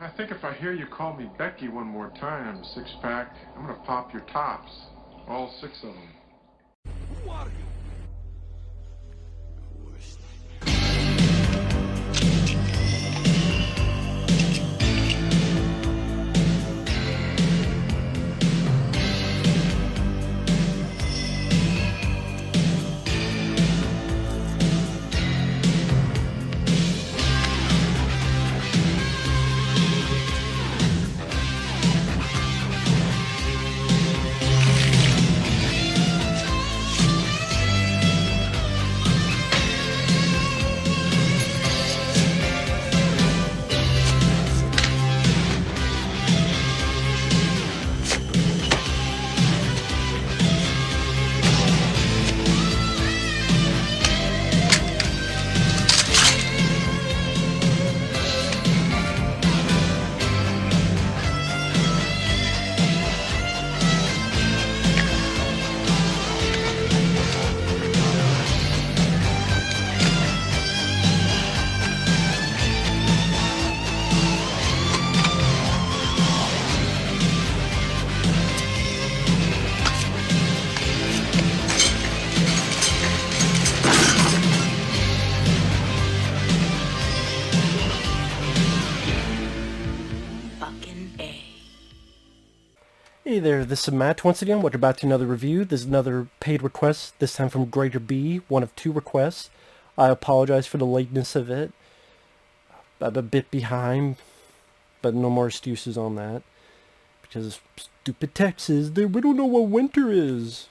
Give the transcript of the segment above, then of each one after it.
I think if I hear you call me Becky one more time, six-pack, I'm gonna pop your tops. All six of them. Who are you? Hey there, this is Matt once again. Welcome back to another review. This is another paid request, this time from Greater B, one of two requests. I apologize for the lateness of it. I'm a bit behind, but no more excuses on that. Because stupid Texas, we don't know what winter is.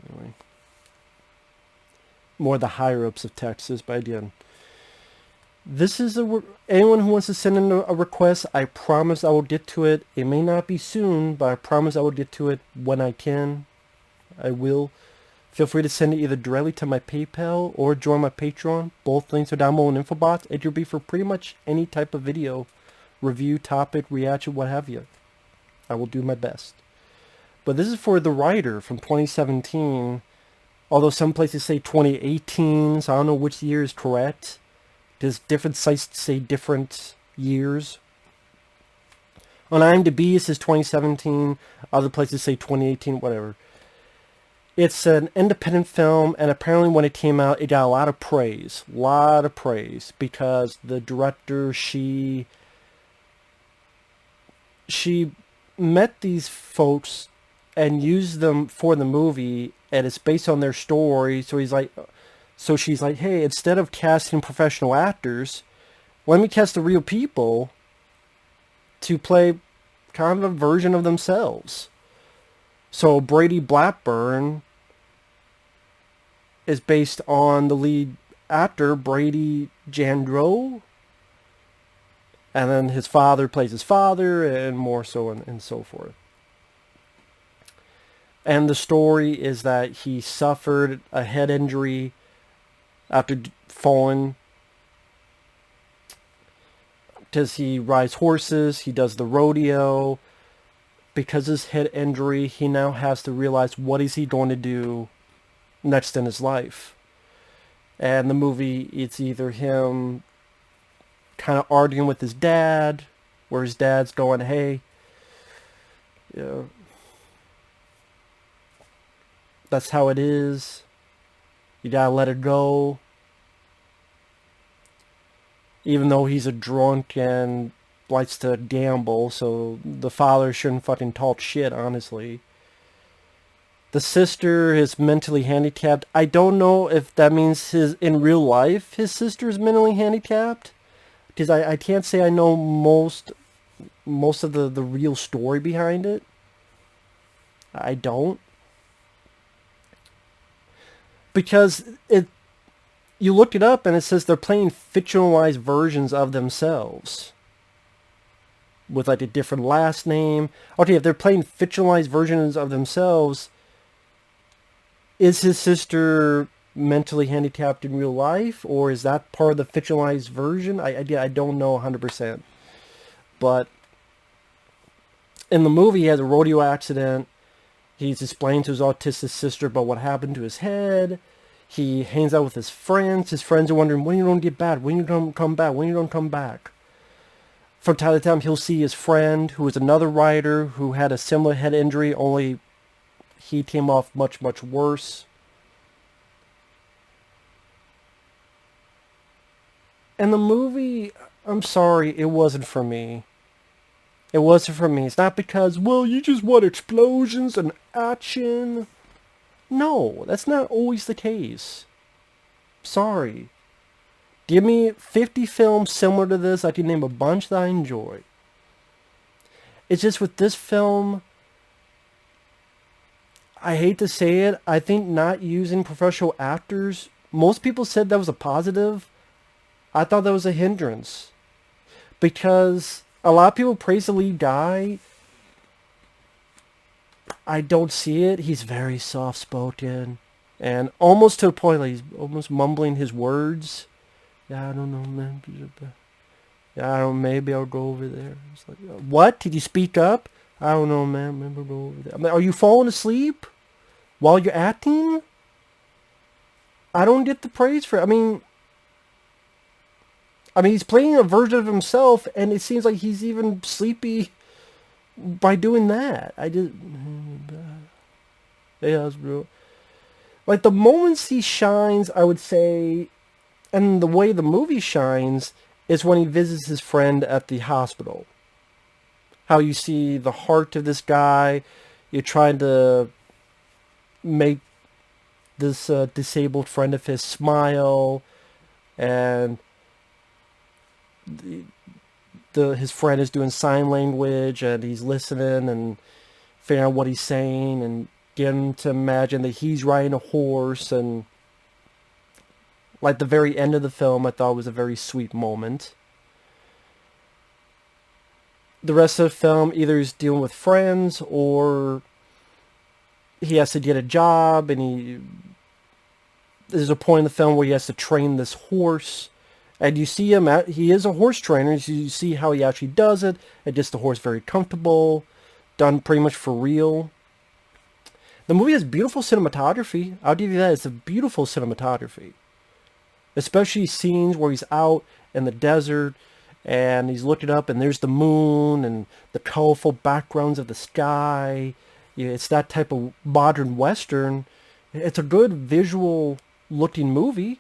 Anyway. More the higher-ups of Texas, but again. This is anyone who wants to send in a request, I promise I will get to it. It may not be soon, but I promise I will get to it when I can. I will. Feel free to send it either directly to my PayPal or join my Patreon. Both links are down below in info box. It will be for pretty much any type of video, review, topic, reaction, what have you. I will do my best. But this is for The Writer from 2017. Although some places say 2018, so I don't know which year is correct. Does different sites say different years? On IMDb it says 2017, other places say 2018, whatever. It's an independent film, and apparently when it came out, it got a lot of praise. Because the director, she met these folks and used them for the movie, and it's based on their story, so she's like, hey, instead of casting professional actors, let me cast the real people to play kind of a version of themselves. So Brady Blackburn is based on the lead actor, Brady Jandreau. And then his father plays his father, and more so, and so forth. And the story is that he suffered a head injury after falling, because he rides horses, he does the rodeo. Because of his head injury, he now has to realize what is he going to do next in his life. And the movie, it's either him kind of arguing with his dad, where his dad's going, hey, that's how it is. You gotta let it go. Even though he's a drunk and likes to gamble, so the father shouldn't fucking talk shit, honestly. The sister is mentally handicapped. I don't know if that means in real life his sister is mentally handicapped. Because I can't say I know most of the real story behind it. I don't. Because you look it up and it says they're playing fictionalized versions of themselves. With like a different last name. Okay, if they're playing fictionalized versions of themselves, is his sister mentally handicapped in real life? Or is that part of the fictionalized version? I don't know 100%. But in the movie, he has a rodeo accident. He's explaining to his autistic sister about what happened to his head. He hangs out with his friends. His friends are wondering, when are you going to get back? When are you going to come back? When are you going to come back? From time to time, he'll see his friend, who is another rider, who had a similar head injury, only he came off much, much worse. And the movie, I'm sorry, it wasn't for me. It wasn't for me. It's not because, well, you just want explosions and action. No, that's not always the case. Sorry. Give me 50 films similar to this. I can name a bunch that I enjoy. It's just with this film, I hate to say it, I think not using professional actors, most people said that was a positive. I thought that was a hindrance. Because a lot of people praise the lead guy. I don't see it. He's very soft-spoken. And almost to the point like he's almost mumbling his words. Yeah, I don't know, man. Yeah, I don't know, maybe I'll go over there. It's like, what? Did you speak up? I don't know, man. Maybe I'll go over there. I mean, are you falling asleep while you're acting? I don't get the praise for it. I mean, he's playing a version of himself, and it seems like he's even sleepy by doing that. Yeah, it's real. Like, the moments he shines, I would say, and the way the movie shines, is when he visits his friend at the hospital. How you see the heart of this guy. You're trying to make this disabled friend of his smile, and his friend is doing sign language, and he's listening and figuring out what he's saying, and getting him to imagine that he's riding a horse. And like the very end of the film, I thought was a very sweet moment. The rest of the film, either he's dealing with friends, or he has to get a job, and there's a point in the film where he has to train this horse. And you see him, he is a horse trainer, so you see how he actually does it. And just the horse very comfortable, done pretty much for real. The movie has beautiful cinematography. I'll give you that. It's a beautiful cinematography. Especially scenes where he's out in the desert, and he's looking up, and there's the moon, and the colorful backgrounds of the sky. Yeah, it's that type of modern Western. It's a good visual looking movie.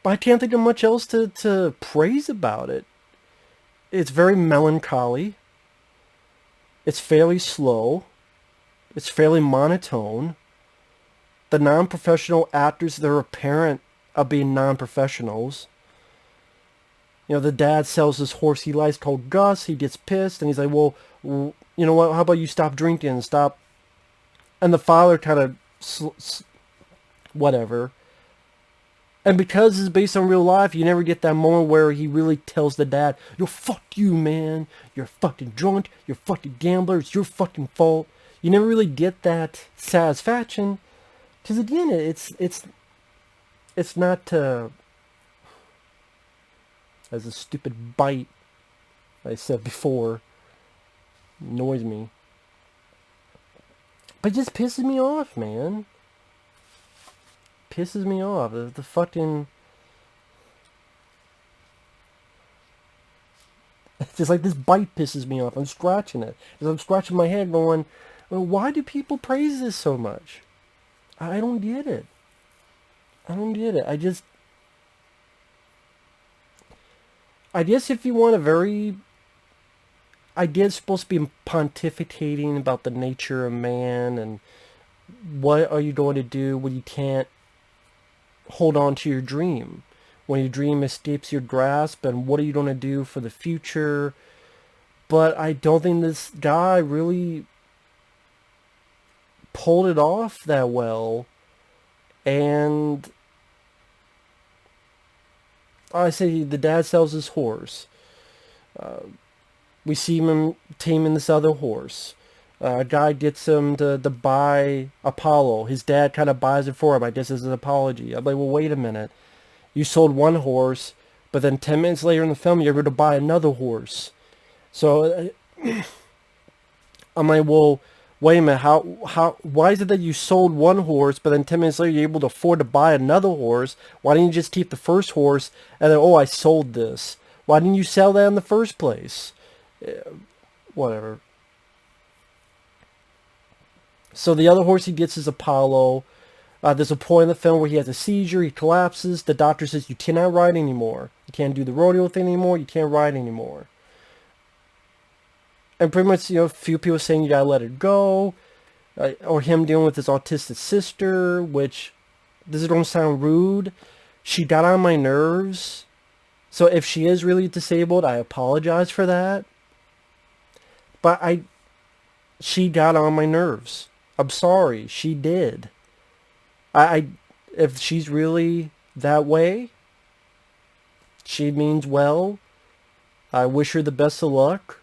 But I can't think of much else to praise about it. It's very melancholy. It's fairly slow. It's fairly monotone. The non-professional actors, they're apparent of being non-professionals. You know, the dad sells this horse he likes called Gus. He gets pissed, and he's like, well, you know what, how about you stop drinking and stop... And the father kind of... whatever. And because it's based on real life, you never get that moment where he really tells the dad, yo, fuck you, man. You're fucking drunk. You're fucking gambler. It's your fucking fault. You never really get that satisfaction. Because again, it's not as a stupid bite I said before. Annoys me. But it just pisses me off, man. Pisses me off. The fucking... It's just like this bite pisses me off. I'm scratching it. As I'm scratching my head going, well, why do people praise this so much? I don't get it. I don't get it. I guess if you want a very... I guess it's supposed to be pontificating about the nature of man, and what are you going to do when you can't hold on to your dream, when your dream escapes your grasp, and what are you going to do for the future? But I don't think this guy really pulled it off that well. And I say the dad sells his horse. We see him taming this other horse. A guy gets him to buy Apollo. His dad kind of buys it for him, I guess, as an apology. I'm like, well, wait a minute. You sold one horse, but then 10 minutes later in the film, you're able to buy another horse. So I'm like, well, wait a minute, why is it that you sold one horse, but then 10 minutes later you're able to afford to buy another horse? Why didn't you just keep the first horse and then, oh, I sold this? Why didn't you sell that in the first place? Whatever. So the other horse he gets is Apollo. There's a point in the film where he has a seizure, he collapses. The doctor says, you cannot ride anymore. You can't do the rodeo thing anymore. You can't ride anymore. And pretty much, a few people saying you gotta let it go. Or him dealing with his autistic sister, which, this don't sound rude. She got on my nerves. So if she is really disabled, I apologize for that. But she got on my nerves. I'm sorry, she did. If she's really that way, she means well. I wish her the best of luck.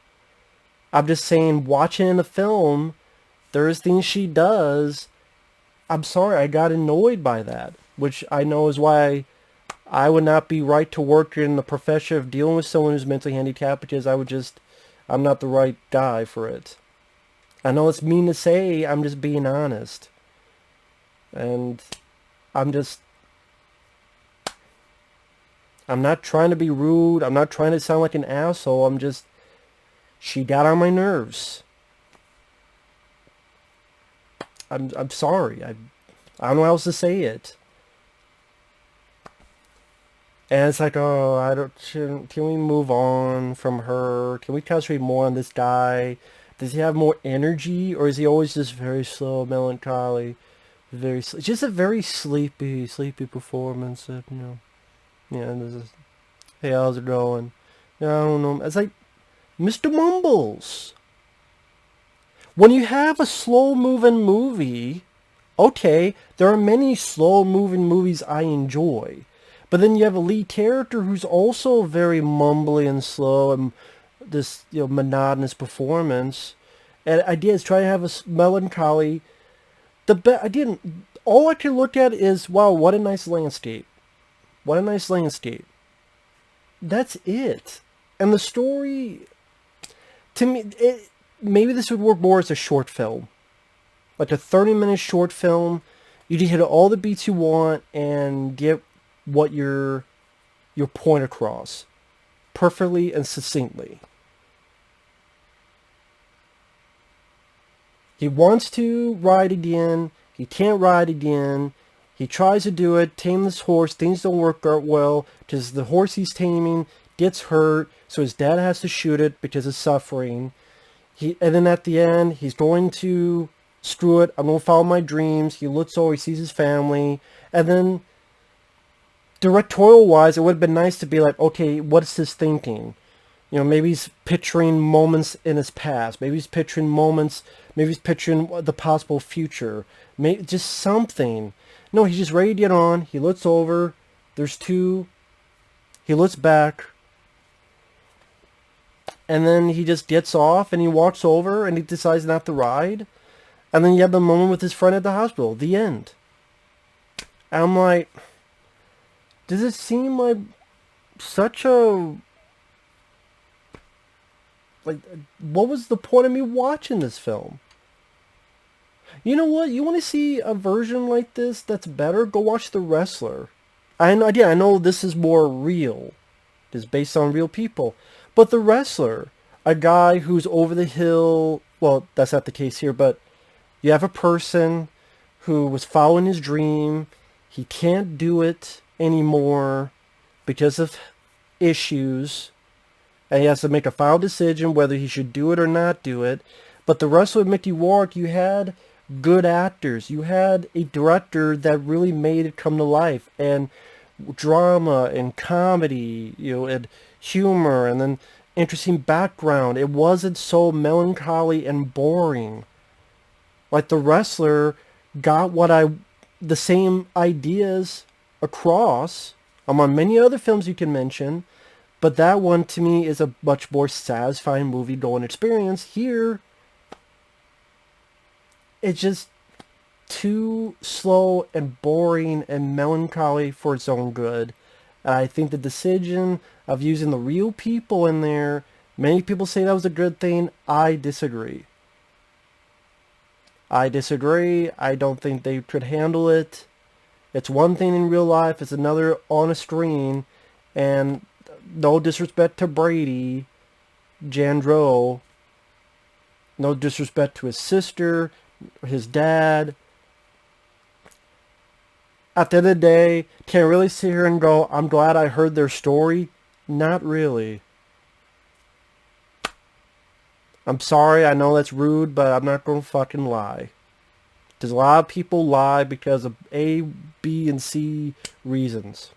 I'm just saying, watching in the film, there's things she does. I'm sorry, I got annoyed by that, which I know is why I would not be right to work in the profession of dealing with someone who's mentally handicapped, because I'm not the right guy for it. I know it's mean to say, I'm just being honest. And I'm not trying to be rude. I'm not trying to sound like an asshole. She got on my nerves. I'm sorry. I don't know how else to say it. And it's like, oh, can we move on from her? Can we concentrate more on this guy? Does he have more energy, or is he always just very slow, melancholy, just a very sleepy performance? Yeah. Hey, how's it going? Yeah, I don't know. It's like, Mr. Mumbles. When you have a slow-moving movie, okay, there are many slow-moving movies I enjoy. But then you have a lead character who's also very mumbly and slow, and this monotonous performance. And idea is try to have a melancholy. All I can look at is, wow, what a nice landscape. What a nice landscape. That's it. And the story, to me, maybe this would work more as a short film. Like a 30-minute short film. You can hit all the beats you want and get what your point across perfectly and succinctly. He wants to ride again. He can't ride again. He tries to do it, tame this horse. Things don't work out well because the horse he's taming gets hurt. So his dad has to shoot it because of suffering. And then at the end, he's going to screw it. I'm going to follow my dreams. He looks over, he sees his family. And then directorial-wise, it would have been nice to be like, okay, what's his thinking? Maybe he's picturing moments in his past. Maybe he's picturing the possible future. Maybe just something. No, he's just ready to get on. He looks over. There's two. He looks back. And then he just gets off and he walks over and he decides not to ride. And then you have the moment with his friend at the hospital. The end. And I'm like, does it seem like such a... what was the point of me watching this film? You know what? You want to see a version like this that's better? Go watch The Wrestler. I know this is more real. It's based on real people. But The Wrestler, a guy who's over the hill... Well, that's not the case here, but you have a person who was following his dream. He can't do it anymore because of issues. And he has to make a final decision whether he should do it or not do it. But The Wrestler with Mickey Rourke, you had good actors. You had a director that really made it come to life. And drama and comedy, and humor, and then interesting background. It wasn't so melancholy and boring. Like The Wrestler got the same ideas across among many other films you can mention. But that one, to me, is a much more satisfying movie-going experience. Here, it's just too slow and boring and melancholy for its own good. And I think the decision of using the real people in there, many people say that was a good thing. I disagree. I disagree. I don't think they could handle it. It's one thing in real life, it's another on a screen, and no disrespect to Brady Jandreau, no disrespect to his sister, his dad. At the end of the day, can I really sit here and go, I'm glad I heard their story? Not really. I'm sorry, I know that's rude, but I'm not going to fucking lie. Because a lot of people lie because of A, B, and C reasons.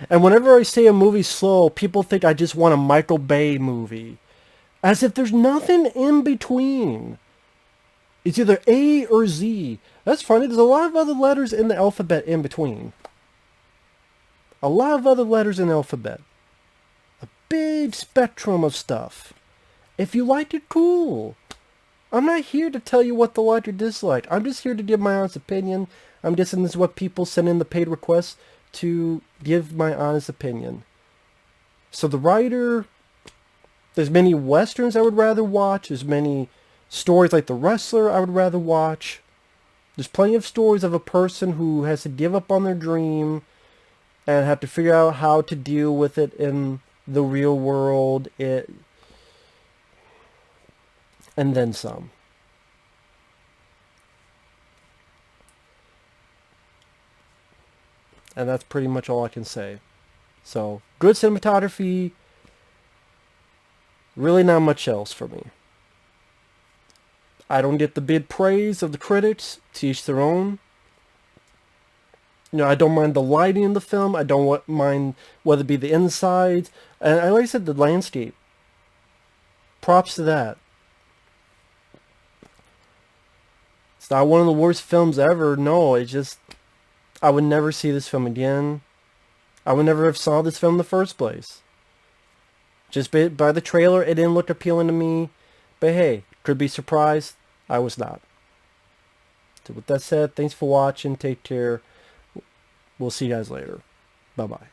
And whenever I say a movie's slow, people think I just want a Michael Bay movie. As if there's nothing in between. It's either A or Z. That's funny, there's a lot of other letters in the alphabet in between. A lot of other letters in the alphabet. A big spectrum of stuff. If you liked it, cool. I'm not here to tell you what to like or dislike. I'm just here to give my honest opinion. I'm guessing this is what people send in the paid requests to give my honest opinion. So the writer, there's many westerns I would rather watch. There's many stories like The Wrestler I would rather watch. There's plenty of stories of a person who has to give up on their dream and have to figure out how to deal with it in the real world. And then some. And that's pretty much all I can say. So, good cinematography. Really not much else for me. I don't get the big praise of the critics. To each their own. You know, I don't mind the lighting in the film. I don't mind whether it be the inside. And like I said, the landscape. Props to that. It's not one of the worst films ever. No, it's just, I would never see this film again. I would never have saw this film in the first place. Just by the trailer, it didn't look appealing to me. But hey, could be surprised. I was not. So with that said, thanks for watching. Take care. We'll see you guys later. Bye-bye.